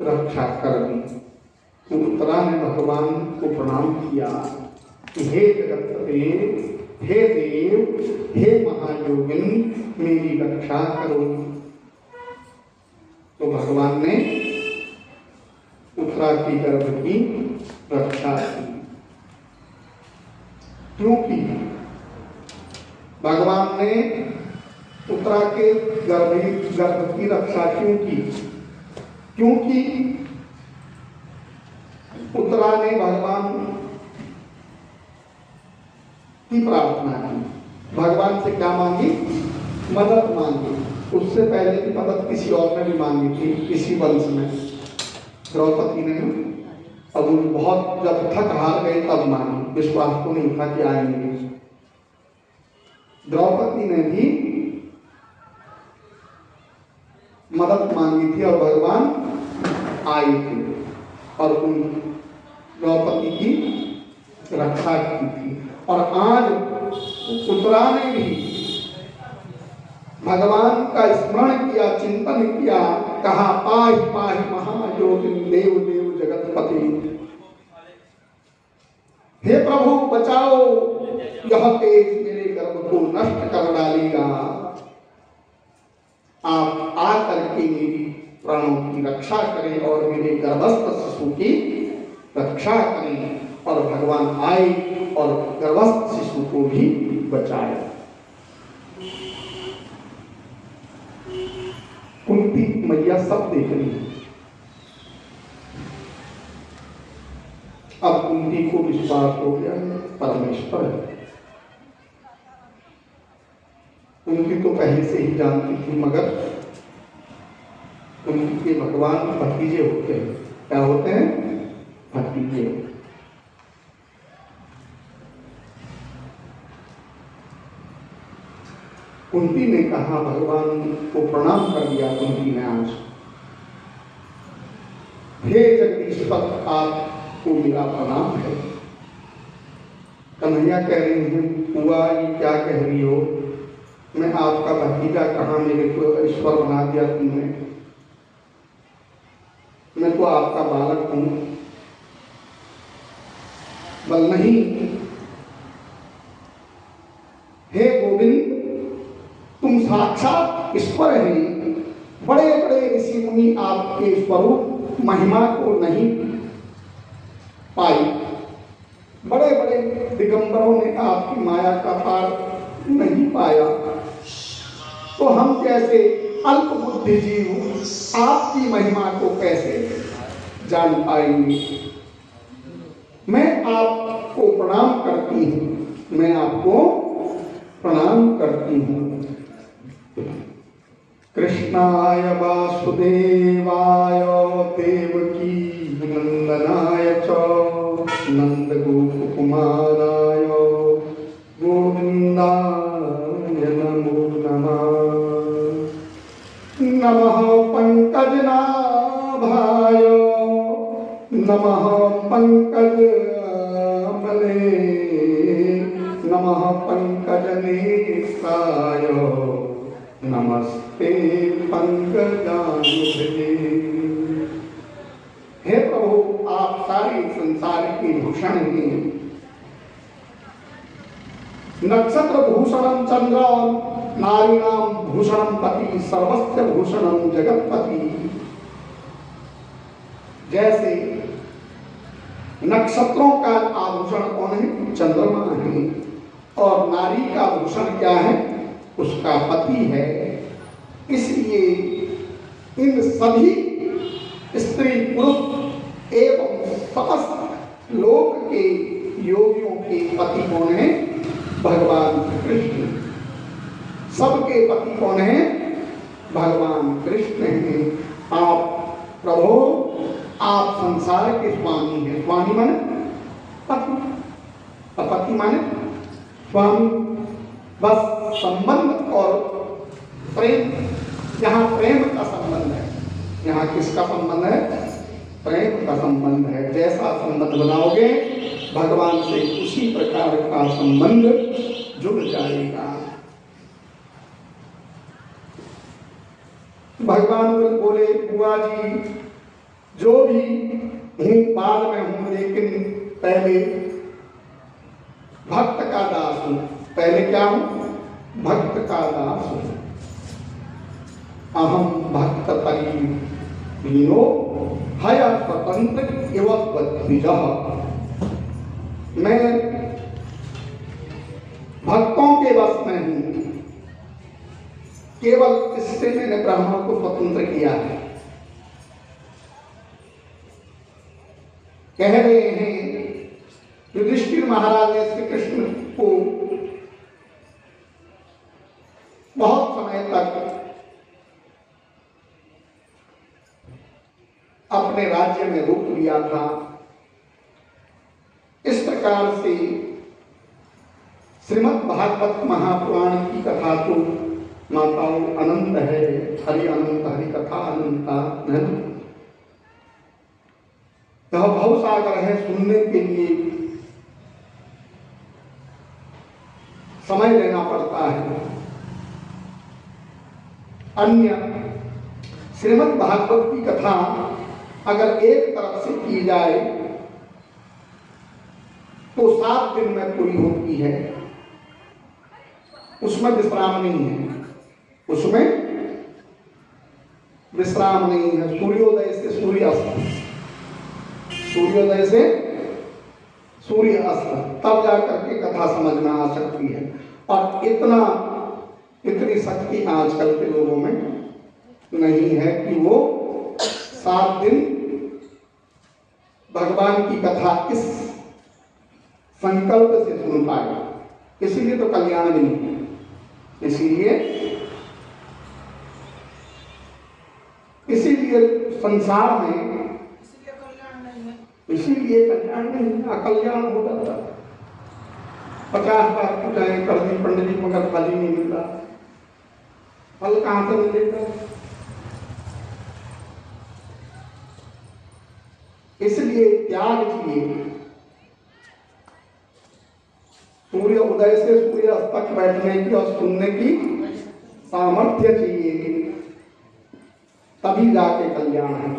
रक्षा कर दी। उत्तरा ने भगवान को प्रणाम किया कि हे जगतपते, हे देव, हे महायोगिन, मेरी रक्षा करो। तो भगवान ने उत्तरा की गर्भ की रक्षा की। क्योंकि भगवान ने उत्तरा के गर्भ की रक्षा क्यों की? क्योंकि उत्तरा ने भगवान की प्रार्थना की। भगवान से क्या मांगी? मदद मांगी। उससे पहले की मदद किसी और ने भी मांगी थी, किसी वंश में, द्रौपदी ने। अब वो बहुत जब थक हार गए तब मांगी, विश्वास तो नहीं था कि आएंगे। द्रौपदी ने भी मदद मांगी थी और भगवान आए थे और उन द्रौपदी की रक्षा की थी। और आज उत्तरा ने भी भगवान का स्मरण किया, चिंतन किया, कहा पाहि पाहि महायोगिन देव देव जगतपति। हे प्रभु बचाओ, यह तेज मेरे गर्भ को नष्ट कर डालेगा। आप आकर के मेरी प्राणों की रक्षा करें और मेरे गर्भस्थ शिशु की रक्षा करें। और भगवान आए और गर्भस्थ शिशु को भी बचाया। कुंती मैया सब देख रही है। अब कुंती को विश्वास हो गया परमेश्वर है। कुंती तो पहले से ही जानती थी, मगर कुंती के भगवान भतीजे होते हैं। क्या होते हैं? भतीजे। कुंती ने कहा, भगवान को प्रणाम कर दिया कुंती ने आज। हे जगदीश्वर, आपको मेरा प्रणाम है। कन्हैया कह रही हैं, बुआ ये क्या कह रही हो? मैं आपका भतीजा, कहाँ मेरे को ईश्वर बना दिया तुमने? मैं तो आपका बालक हूं। बल नहीं, हे गोविंद, तुम साक्षात ईश्वर हैं। बड़े बड़े ऋषि मुनि आपके स्वरूप महिमा को नहीं पाई। बड़े बड़े दिगंबरों ने आपकी माया का पार नहीं पाया। तो हम जैसे अल्प बुद्धि जीव आपकी महिमा को कैसे जान पाएंगे? मैं आपको प्रणाम करती हूँ, मैं आपको प्रणाम करती हूँ। कृष्णाय वासुदेवाय देवकी नंदनाय च नंदगोपकुमाराय गोविंदाय नमो नमः। नमः पंकजनाभाय नमः पंकजमले नमः पंकजनेत्राय नमस्ते पंकजानुभवे। हे प्रभु, आप सारे संसार के भूषण हैं। नक्षत्र भूषणम चंद्र नारीणाम भूषणम पति सर्वस्य भूषणम जगतपति। जैसे नक्षत्रों का आभूषण कौन है? चंद्रमा है। और नारी का भूषण क्या है? उसका पति है। इसलिए इन सभी स्त्री पुरुष एवं समस्त लोक के योगियों के पति कौन है? भगवान कृष्ण। सबके पति कौन है? भगवान कृष्ण हैं। आप प्रभु, आप संसार के स्वामी हैं। स्वामी माने पति, पति माने स्वामी। बस संबंध और प्रेम, यहाँ प्रेम का संबंध है। यहाँ किसका संबंध है? प्रेम का संबंध है। जैसा संबंध बनाओगे भगवान से उसी प्रकार का संबंध जुड़ जाएगा। भगवान बोले, बुआ जी जो भी हूँ बाद में हूँ, लेकिन पहले भक्त का दास हूँ। पहले क्या हूँ? भक्त का दास हूँ। अहम भक्त परिहीनो हय स्वतंत्र इव द्विजः। मैं भक्तों के वश में हूँ, केवल इससे मैंने ब्राह्मण को स्वतंत्र किया है। कह रहे हैं युधिष्ठिर महाराज ने श्री कृष्ण को बहुत समय तक अपने राज्य में रोक लिया था। इस प्रकार से श्रीमद् भागवत महापुराण की कथा तो माताओं अनंत है, हरि अनंत, हरि कथा अनंता है। यह भवसागर है, सुनने के लिए समय लेना पड़ता है। अन्य श्रीमद् भागवत की कथा अगर एक तरफ से की जाए तो 7 दिन में पूरी होती है। उसमें विश्राम नहीं है, उसमें विश्राम नहीं है। सूर्योदय से सूर्यास्त, सूर्योदय से सूर्य अस्त, तब जाकर के कथा समझ में आ सकती है। और इतनी शक्ति आजकल के लोगों में नहीं है कि वो 7 दिन भगवान की कथा इस संकल्प से सुन पाए। इसीलिए तो कल्याण भी नहीं है, इसीलिए संसार में इसीलिए कल्याण नहीं, अकल्याण हो जाता। 50 बार पूजाएं कर दी पंडित जी, मगर फल ही नहीं मिल रहा। फल कहां से मिलेगा? इसलिए त्याग चाहिए। सूर्य उदय से सूर्य अस्त तक बैठने की और सुनने की सामर्थ्य चाहिए, तभी जाके कल्याण है।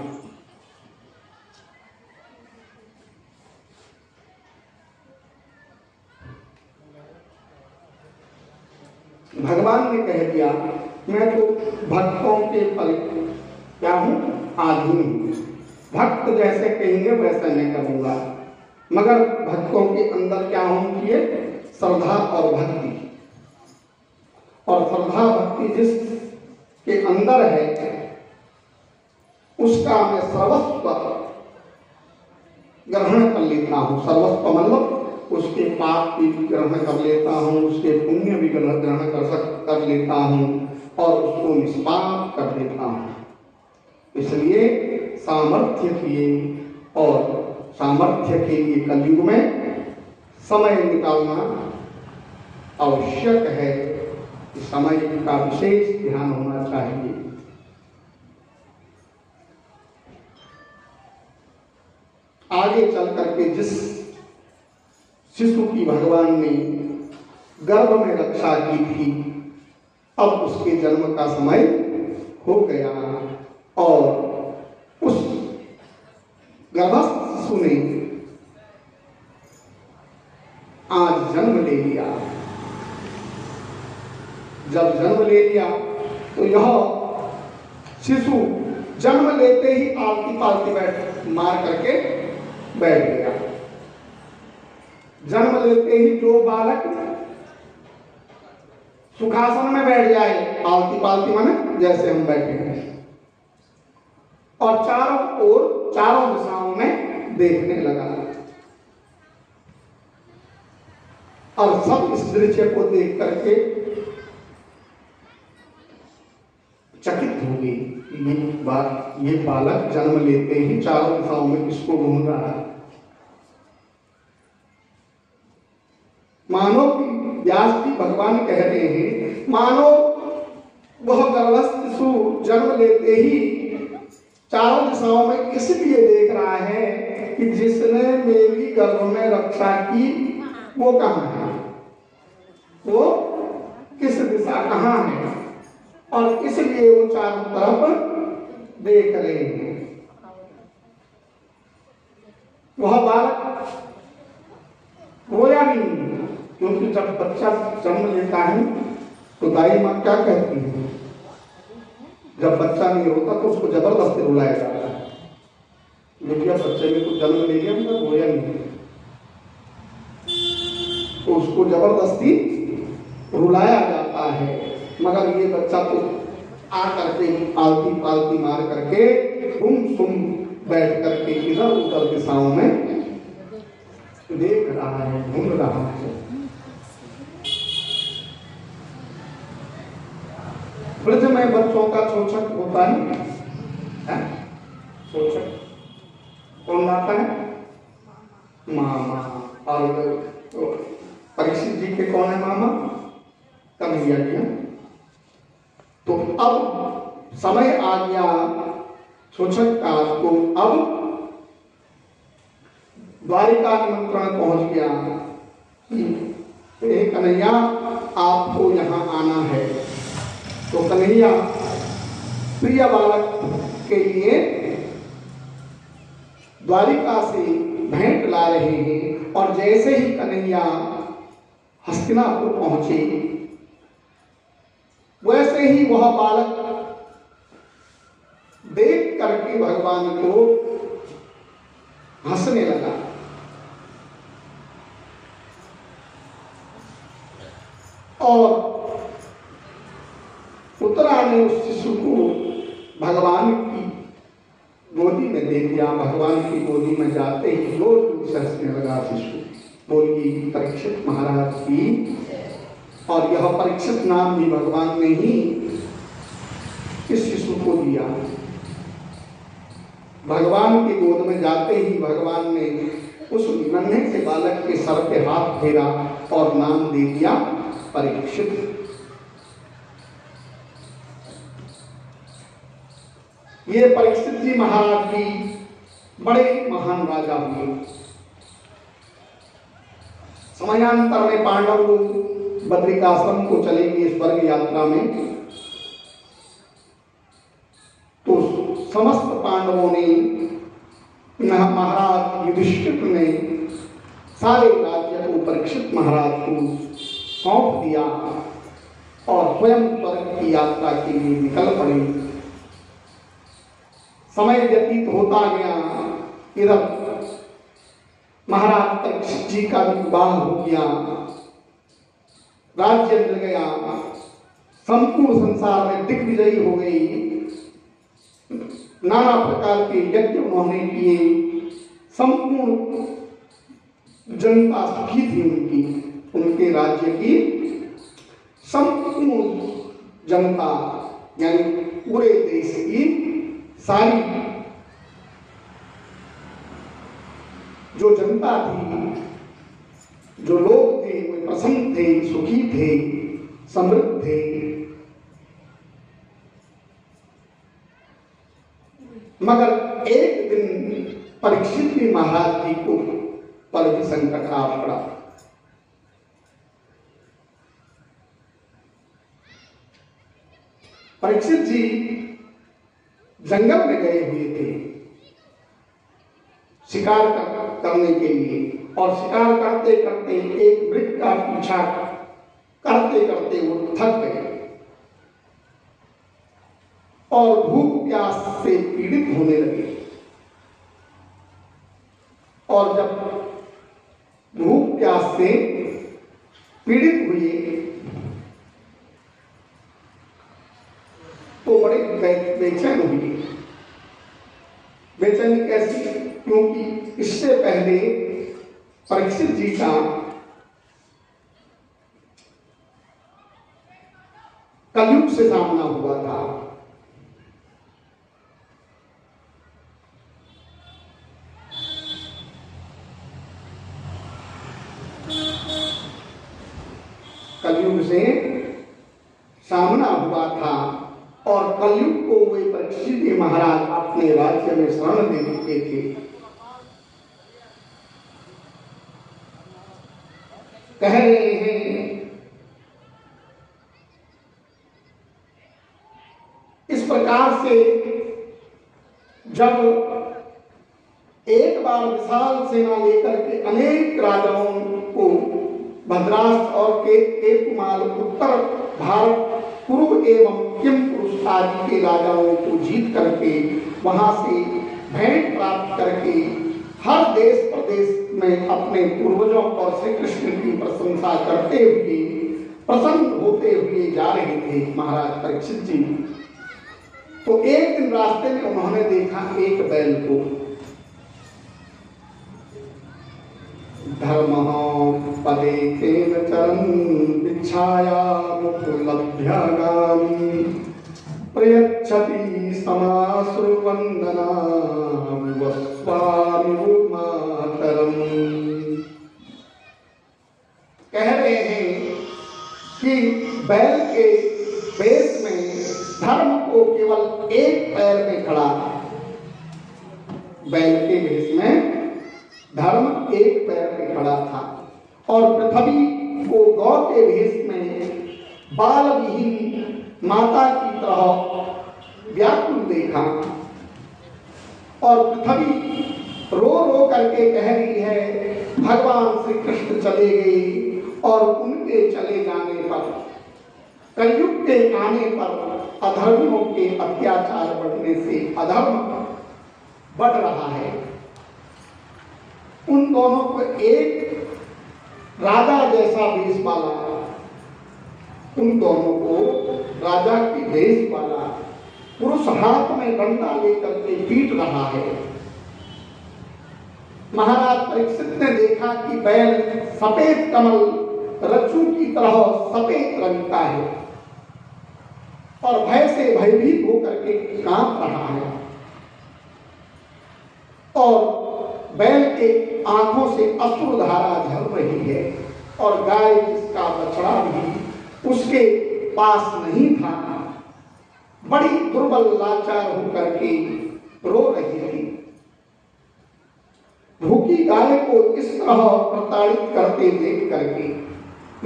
भगवान ने कह दिया मैं तो भक्तों के फल क्या हूं? आधीन हूं। भक्त जैसे कहेंगे वैसा मैं करूंगा, मगर भक्तों के अंदर क्या होनी चाहिए? श्रद्धा और भक्ति। और श्रद्धा भक्ति जिसके अंदर है उसका मैं सर्वस्व ग्रहण कर लेता हूं। सर्वस्व मतलब उसके पाप भी ग्रहण कर लेता हूँ, उसके पुण्य भी ग्रहण कर लेता हूँ और उसको निष्पाप कर देता हूँ। इसलिए सामर्थ्य चाहिए, और सामर्थ्य के लिए कलयुग में समय निकालना आवश्यक है। कि समय का विशेष ध्यान होना चाहिए। आगे चल करके जिस शिशु की भगवान ने गर्भ में रक्षा की थी, अब उसके जन्म का समय हो गया और उस गर्भस्थ शिशु ने आज जन्म ले लिया। जब जन्म ले लिया तो यह शिशु जन्म लेते ही आलती पालती मार करके बैठ गया। जन्म लेते ही जो बालक सुखासन में बैठ जाए, आलती पालती माने जैसे हम बैठे हैं, और चारों ओर चारों दिशाओं में देखने लगा, और सब इस दृश्य को देख करके चकित हो गई। ये बालक जन्म लेते ही चारों दिशाओं में किसको ढूंढ रहा है। मानो कि व्यास जी भगवान कह रहे हैं, मानो वह गर्भस्थ शिशु जन्म लेते ही चारों दिशाओं में इसलिए देख रहा है कि जिसने मेरी गर्भ में रक्षा की वो कहाँ है, वो किस दिशा कहाँ है, और इसलिए वो चारों तरफ देख रहे हैं। वह बालक रोया नहीं, क्योंकि जब बच्चा जन्म लेता है तो दाई माँ क्या कहती है, जब बच्चा नहीं रोता तो उसको जबरदस्ती रुलाया जाता है, बेटिया बच्चे में कुछ जन्म ले लिया मगर रोया नहीं, तो उसको जबरदस्ती रुलाया जाता है। मगर ये बच्चा तो आ करके पालती पालती मार करके सुम बैठ करके इधर उधर दिशाओं में देख रहा है, घूम रहा है। ब्रज में बच्चों का शोषक होता है, शोषक कौन लाता है, मामा। और तो परीक्षित जी के कौन है मामा, कन्हैया जी। तो अब समय आ गया शोषक का, तो अब द्वारिका निमंत्रण पहुंच गया कि कन्हैया आपको यहाँ आना है। तो कन्हैया प्रिय बालक के लिए द्वारिका से भेंट ला रहे हैं। और जैसे ही कन्हैया हस्तिनापुर पहुंचे, वैसे ही वह बालक देख करके भगवान को हंसने लगा। और उत्तरा ने उस शिशु को भगवान की गोदी में दे दिया। भगवान की गोदी में जाते ही जोर से हंसने लगा शिशु। बोली परीक्षित महाराज की। और यह परीक्षित नाम भी भगवान ने ही इस शिशु को दिया। भगवान की गोद में जाते ही भगवान ने उस नन्हे से बालक के सर पे हाथ फेरा और नाम दे दिया परीक्षित। ये परीक्षित जी महाराज भी बड़े महान राजा हुए। समयांतर में पांडव बद्रिकाश्रम को चले गए स्वर्ग यात्रा में, तो समस्त पांडवों ने महाराज युधिष्ठिर ने सारे राज्य को परीक्षित महाराज को सौंप दिया और स्वयं स्वर्ग की यात्रा के लिए निकल पड़े। समय व्यतीत होता गया, इधर महाराज परीक्षित जी का भी विवाह हो गया, राज्य मिल गया, संपूर्ण संसार में दिग्विजयी हो गई, नाना प्रकार के यज्ञ उन्होंने किए, संपूर्ण जनता सुखी थी उनके राज्य की संपूर्ण जनता, यानी पूरे देश की सारी जो जनता थी, जो लोग थे, वे प्रसन्न थे, सुखी थे, समृद्ध थे। मगर एक दिन परीक्षित जी महाराज जी को पर भी संकट आ पड़ा। परीक्षित जी जंगल में गए हुए थे शिकार करने के लिए, और शिकार करते करते एक वृक्ष का पीछा करते करते वो थक गए और भूख प्यास से पीड़ित होने लगे। और जब भूख प्यास से पीड़ित हुए तो बड़े बेचैन हुए। बेचैनी कैसी? क्योंकि इससे पहले परीक्षित जी का कलयुग से सामना हुआ था। कलयुग से सामना हुआ था और कलयुग को वे परीक्षित जी महाराज अपने राज्य में शरण दे चुके थे। कह रहे हैं इस प्रकार से जब एक बार विशाल सेना लेकर के अनेक राजाओं को भद्रास और केतुमाल उत्तर भारत कुरु एवं किम पुरुष आदि के राजाओं को जीत करके वहां से भेंट प्राप्त करके हर देश प्रदेश में अपने पूर्वजों और श्री कृष्ण की प्रशंसा करते हुए प्रसन्न होते हुए जा रहे थे महाराज परीक्षित जी। तो एक दिन रास्ते में उन्होंने देखा एक बैल को। धर्म पदे तेन चरण विच्छाया मुकुलभ्यगामी प्रयच्छति समाश्रुवंदना मातरम। कह रहे हैं कि बैल के वेश में धर्म को केवल एक पैर में खड़ा, बैल के वेश में धर्म एक पैर में खड़ा था और पृथ्वी को गौ के वेश में बाल विहीन माता की तरह व्याकुल देखा और पृथ्वी रो रो करके कह रही है भगवान श्री कृष्ण चले गए और उनके चले जाने पर कलयुग के आने पर अधर्मियों के अत्याचार बढ़ने से अधर्म बढ़ रहा है। उन दोनों को एक राजा जैसा वेश वाला, उन दोनों को राजा की वेश वाला पुरुष हाथ में डंडा लेकर के पीट रहा है। महाराज परीक्षित ने देखा कि बैल सफेद कमल रज्जू की तरह सफेद रंग का है और भय से भयभीत होकर के कांप रहा है और बैल के आंखों से अश्रुधारा झर रही है और गाय जिसका बछड़ा भी उसके पास नहीं था, बड़ी दुर्बल लाचार होकर के रो रही थी। भूखी गाय को इस तरह प्रताड़ित करते देख करके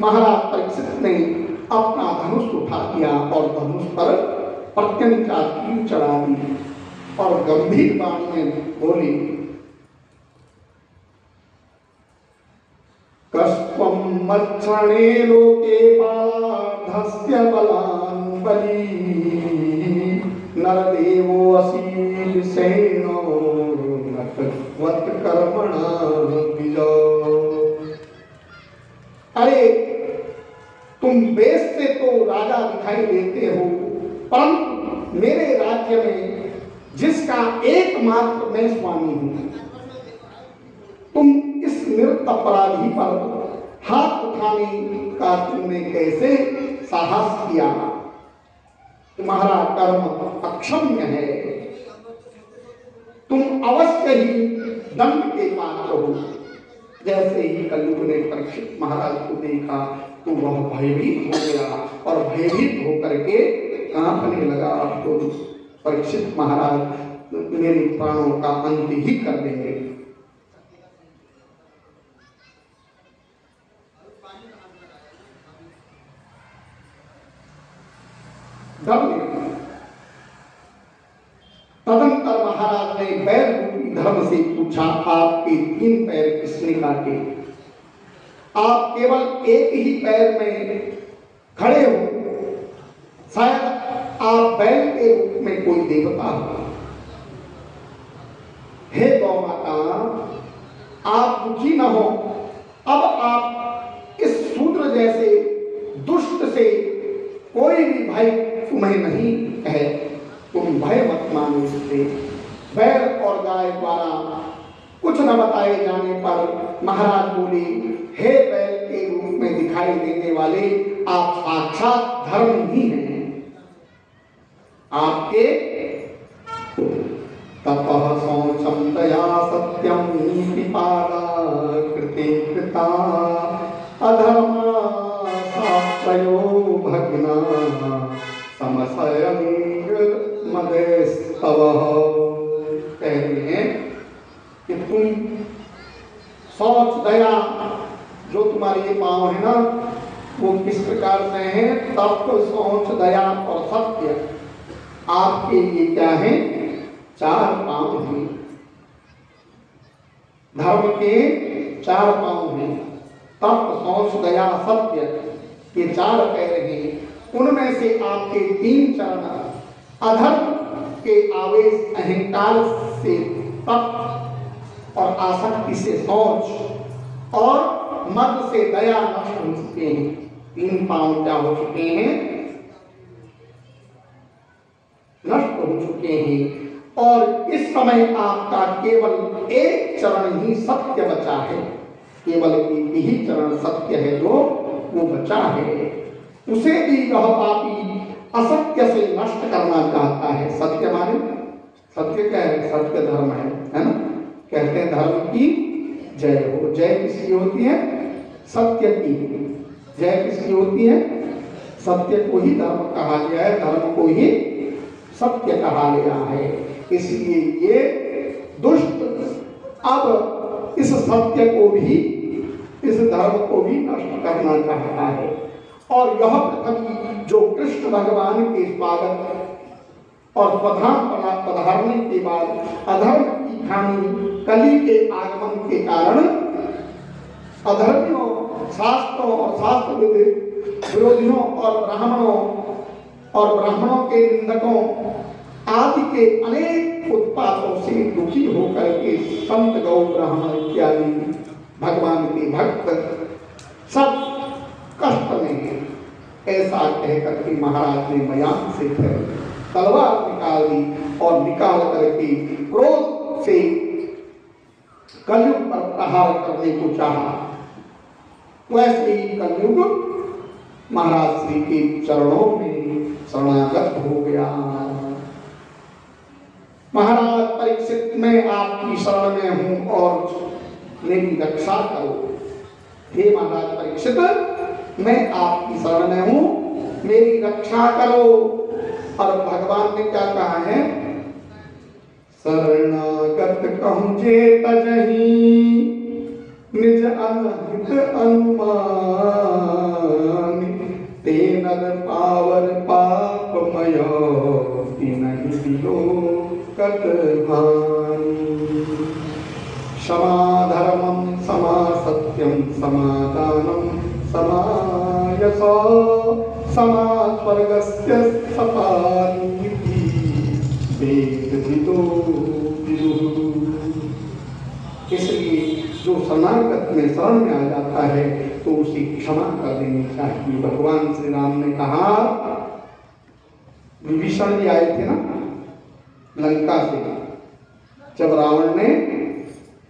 महाराज परीक्षित ने अपना धनुष उठा दिया और धनुष पर प्रत्यंचा तीर चढ़ा दी और गंभीर वाणी में बोली, कष्टम मच्छणे लोके पार्थस्य बलान् बली नरदेवो असील सेनो नटवत् कर्मणा विजो। अरे तुम वेश से तो राजा दिखाई देते हो, परंतु मेरे राज्य में जिसका एकमात्र मैं स्वामी हूं, तुम इस निरत अपराधी पर हाथ उठाने का तुमने कैसे साहस किया? तुम्हारा कर्म अक्षम्य है, तुम अवश्य ही दंड के पात्र हो। जैसे ही कलयुग ने परीक्षित महाराज को देखा तो वह भयभीत हो गया और भयभीत होकर के कांपने लगा। अब तो परीक्षित महाराज मेरे प्राणों का अंत ही कर देंगे। तदंतर महाराज ने बैल रूपी धर्म से पूछा, आपके 3 पैर किसने काटे? आप केवल एक ही पैर में खड़े हो, शायद आप बैल के रूप में कोई देवता हो। हे गौ माता, आप दुखी न हो, अब आप इस शूद्र जैसे दुष्ट से कोई भी भय तुम्हें नहीं है, तुम भय मत मानो इससे। बैल और गाय द्वारा कुछ न बताए जाने पर महाराज बोले, हे बैल के रूप में दिखाई देने वाले, आप साक्षात धर्म ही हैं। आपके तपः शौचम दया सत्यम नीतिपाला कृते कृता अधर्मा शास्त्रयो भग्ना समसयमीर मदेस्तव। कहते हैं कि तुम शौच दया जो तुम्हारे ये पांव है ना, वो किस प्रकार से है? तप शौच दया और सत्य आपके लिए क्या है? 4 पांव हैं। धर्म के 4 पांव हैं, तप, शौच, दया, सत्य, ये 4 पैर हैं। उनमें से आपके 3 चरण अधर्म के आवेश, अहंकार से तप और आसक्ति से शौच और मद से दया नष्ट हो चुके हैं। 3 पांव क्या हो चुके हैं? नष्ट हो चुके हैं। और इस समय आपका केवल एक चरण ही सत्य बचा है, केवल एक ही चरण सत्य है जो वो बचा है। उसे भी यह पापी असत्य से नष्ट करना चाहता है। सत्य माने सत्य क्या है? सत्य धर्म है ना? कहते हैं धर्म की जय हो। जय किसकी होती है? सत्य की। जय किसकी होती है? सत्य को ही धर्म कहा गया है, धर्म को ही सत्य कहा गया है। इसलिए ये दुष्ट अब इस सत्य को भी, इस धर्म को भी नष्ट करना चाहता है। और यह पृथ्वी जो कृष्ण भगवान के स्वागत और पधारने के बाद अधर्म की खानी कली के आगमन के कारण अधर्मियों, शास्त्रों और शास्त्र विरोधियों और ब्राह्मणों के निंदकों आदि के अनेक उत्पातों से दुखी होकर के संत, गौ, ब्राह्मण इत्यादि भगवान के भक्त सब कष्ट में है। ऐसा कहकर के महाराज ने मयान से तलवार निकाल दी और निकाल करके क्रोध से कलयुग पर प्रहार करने को चाहा। वैसे ही कलयुग महाराज श्री के चरणों में शरणागत हो गया। महाराज परीक्षित, मैं आपकी शरण में हूं और मेरी रक्षा करो। हे महाराज परीक्षित, मैं आपकी शरण में हूं, मेरी रक्षा करो। और भगवान ने क्या कहा है? शरणागत कहूं जे तजहि निज अनहित अनुमान, ते नर पावर पापमय तिनहि दियो कत भानि। क्षमा धर्मं समा सत्यं समादानं समा यशो समा स्वर्गस्य सपानीति वेदविदो विदुः। इसलिए जो शरणागत में शरण में आ जाता है तो उसे क्षमा कर देनी चाहिए। भगवान श्री राम ने कहा, विभीषण जी आए थे ना लंका से, जब रावण ने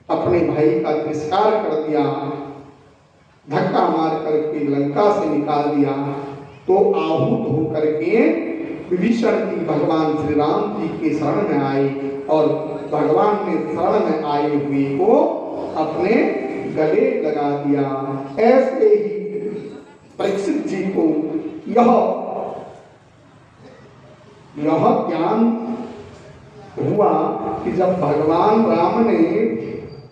अपने भाई का तिरस्कार कर दिया, धक्का मार करके लंका से निकाल दिया, तो आहूत होकर के विभीषण जी भगवान श्री राम जी के शरण में आए और भगवान ने शरण में आए हुए को अपने गले लगा दिया। ऐसे ही परीक्षित जी को यह ज्ञान हुआ कि जब भगवान राम ने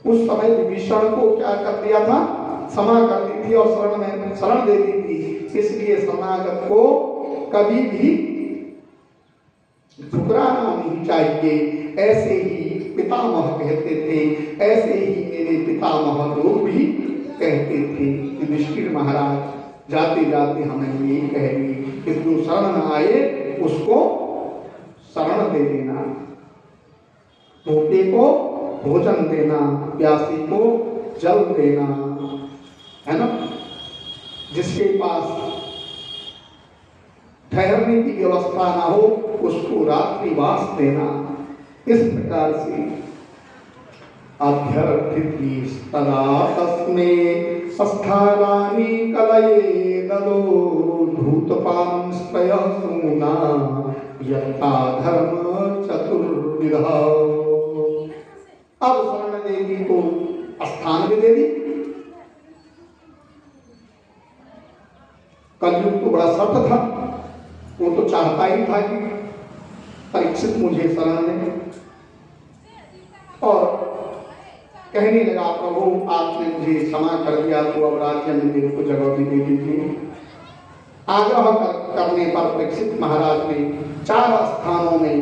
उस समय विभीषण को क्या कर दिया था? क्षमा कर दी थी और शरण दे दी थी। इसलिए शरणागत को कभी भी ठुकराना नहीं चाहिए। ऐसे ही पितामह कहते थे, ऐसे ही मेरे पितामह लोग भी कहते थे। युधिष्ठिर महाराज जाते जाते हमें ये कह दी कि जो शरण आए उसको शरण दे देना, भूखे को भोजन देना, प्यासी को जल देना, है ना। जिसके पास ठहरने की व्यवस्था ना हो उसको रात्रिवास देना। इस प्रकार से अभ्यर्थितस्तदा तस्मै स्थानानि कलये दलो धूतपां स्त्रयः सूना यथा धर्म चतुर्विधा। अब शरण देगी तो स्थान भी दे दी। कलयुग तो बड़ा सख्त था, वो तो चाहता ही था कि परीक्षित मुझे शरण दे, और कहने लगा प्रभु आपने मुझे क्षमा कर दिया तो अब राज्य में मेरे को जगह भी दे दीजिए। आग्रह करने पर परीक्षित महाराज ने 4 स्थानों में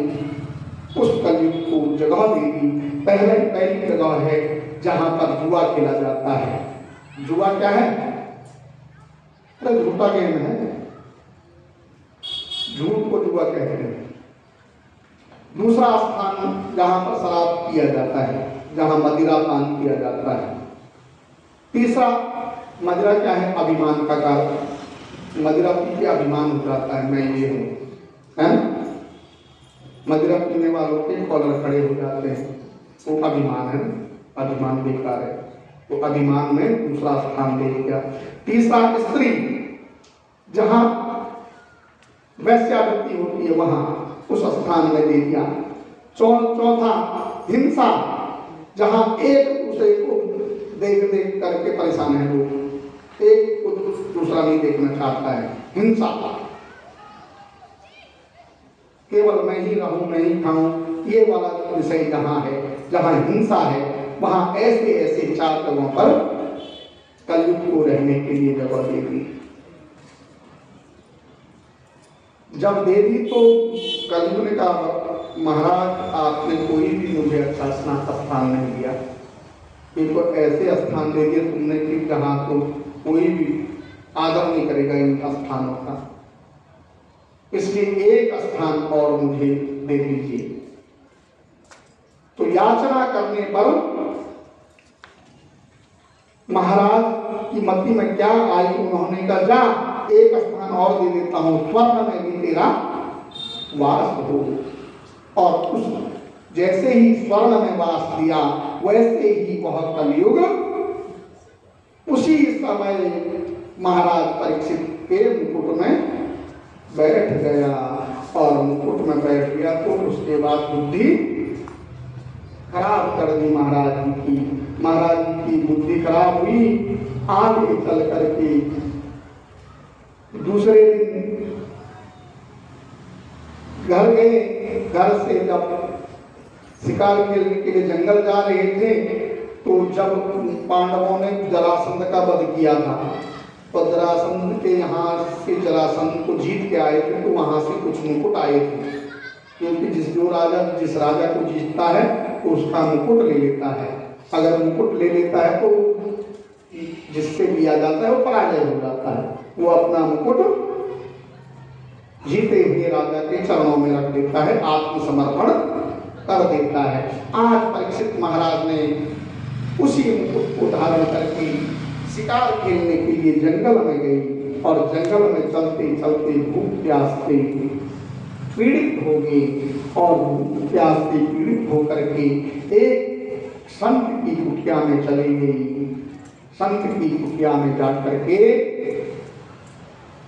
उस कलयुग को जगह दे दी। पहली जगह है जहां पर जुआ खेला जाता है। जुआ क्या है? अरे झूठा गेम है, झूठ को जुआ कहते हैं। दूसरा स्थान जहां पर शराब किया जाता है, जहां मदिरा पान किया जाता है। तीसरा, मदिरा क्या है? अभिमान का कारण। मदिरा पी के अभिमान हो जाता है, मैं ये हूं, है ना? मदिरा पीने वालों के कॉलर खड़े हो जाते हैं, वो अभिमान है ना, अभिमान बेकार है। तो अभिमान में दूसरा स्थान दे दिया। तीसरा, स्त्री, जहां वैश्यावृत्ति होती है वहां उस स्थान में दे दिया। चौथा, हिंसा, जहां एक दूसरे को देख देख करके परेशान है लोग, एक को दूसरा नहीं देखना चाहता है, हिंसा। केवल मैं ही रहूं, मैं ही खाऊं, ये वाला विषय जहां है, जहां हिंसा है, वहां ऐसे ऐसे 4 जगहों पर कलयुग को रहने के लिए जगह दे दी। जब दे दी तो कलयुग ने कहा, महाराज आपने कोई भी मुझे अच्छा स्थान नहीं दिया, इनको ऐसे स्थान दे दिए तुमने कि जहां तो कोई भी आदर नहीं करेगा इन स्थानों का, इसलिए एक स्थान और मुझे दे दीजिए। तो याचना करने पर महाराज की मति में क्या आई, उन्होंने कहा जा एक स्थान और दे देता हूं, स्वर्ण में भी तेरा वास हो। और उस जैसे ही स्वर्ण में वास दिया वैसे ही वह कलयुग उसी समय महाराज परीक्षित के मुकुट में बैठ गया। और मुकुट में बैठ गया तो उसके बाद बुद्धि खराब कर दी महाराज जी की। महाराज जी की बुद्धि खराब हुई। आगे चल करके दूसरे दिन घर गए। घर से जब शिकार खेलने के लिए जंगल जा रहे थे तो जब पांडवों ने जरासंध का वध किया था तो जरासंध के यहाँ से जरासंध को जीत के आए थे तो वहां से कुछ मुकुट आए थे, क्योंकि जिस राजा को जीतता है तो उसका मुकुट ले लेता है। अगर मुकुट ले लेता है तो जिससे लिया जाता है वो पराजय हो जाता है। वो अपना मुकुट जीते हुए राजा के चरणों में रख देता है, आत्मसमर्पण कर देता है। आज परीक्षित महाराज ने उसी मुकुट को धारण करके शिकार खेलने के लिए जंगल में गई और जंगल में चलते चलते भूख प्यास से पीड़ित हो गई और भूख प्यास से पीड़ित होकर के एक संत की कुटिया में चली गई। संत की कुटिया में जाकर के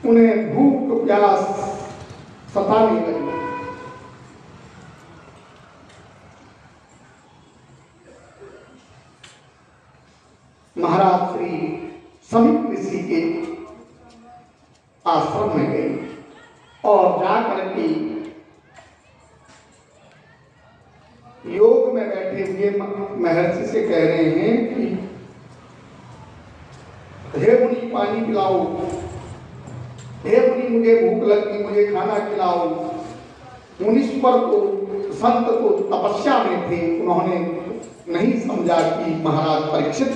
उन्हें भूख प्यास सताने लगी। महाराज श्री समीप ऋषि के आश्रम में गए और जाकर के योग में बैठे हुए महर्षि से कह रहे हैं कि हे मुनि पानी पिलाओ, हे मुनि मुझे भूख लगी, मुझे खाना खिलाओ। मुनीश्वर को संत को तपस्या में थे, उन्होंने नहीं समझा कि महाराज परीक्षित